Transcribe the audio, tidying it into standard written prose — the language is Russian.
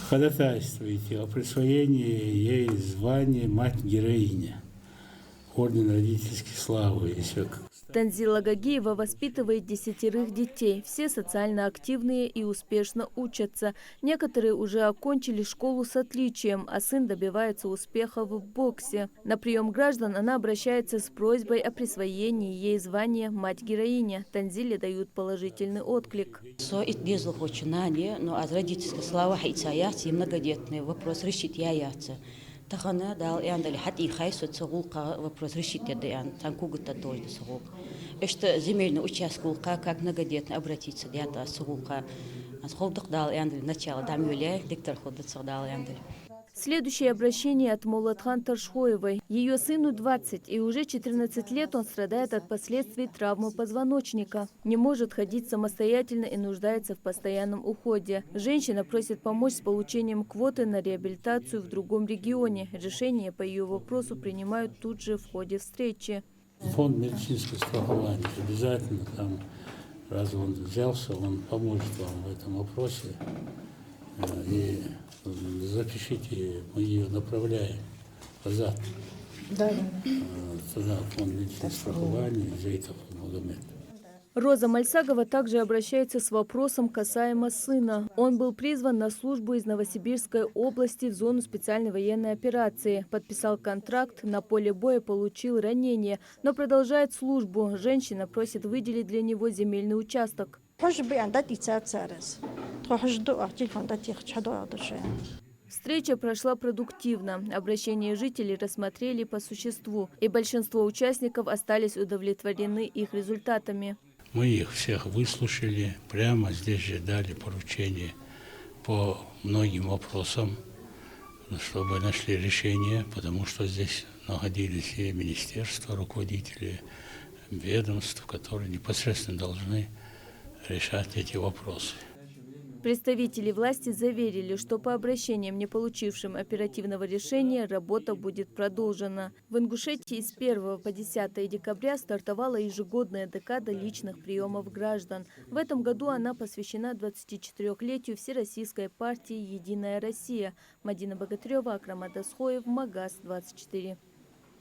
ходатайствуете о присвоении ей звания «Мать-героиня», орден родительской славы, еще как. Танзила Гагиева воспитывает 10 детей. Все социально активные и успешно учатся. Некоторые уже окончили школу с отличием, а сын добивается успеха в боксе. На прием граждан она обращается с просьбой о присвоении ей звания «Мать-героиня». Танзиле дают положительный отклик. Родительская слава многодетные вопрос решить яйца. Тахана дал и андали хат и хай соцгулка вопрос решить ян танкугута тоже сгул. Что земельный участок как многодетно обратиться для сгулка. Сходок дал и андали начало дамюля диктор ходит дал и андали. Следующее обращение от Молотхан Таршхоевой. Ее сыну 20, и уже 14 лет он страдает от последствий травмы позвоночника. Не может ходить самостоятельно и нуждается в постоянном уходе. Женщина просит помочь с получением квоты на реабилитацию в другом регионе. Решение по ее вопросу принимают тут же в ходе встречи. Фонд медицинского страхования обязательно там, раз он взялся, он поможет вам в этом вопросе. И запишите, мы ее направляем назад. Да. Туда фонд медицинского страхования, Зейтов Магомед. Роза Мальсагова также обращается с вопросом касаемо сына. Он был призван на службу из Новосибирской области в зону специальной военной операции. Подписал контракт, на поле боя получил ранение, но продолжает службу. Женщина просит выделить для него земельный участок. Встреча прошла продуктивно. Обращения жителей рассмотрели по существу, и большинство участников остались удовлетворены их результатами. Мы их всех выслушали, прямо здесь же дали поручение по многим вопросам, чтобы нашли решение, потому что здесь находились и министерства, руководители ведомств, которые непосредственно должны решать эти вопросы. Представители власти заверили, что по обращениям, не получившим оперативного решения, работа будет продолжена. В Ингушетии с 1 по 10 декабря стартовала ежегодная декада личных приемов граждан. В этом году она посвящена 24-летию Всероссийской партии «Единая Россия». Мадина Богатырева, Акрам Адасхоев, Магаз 24.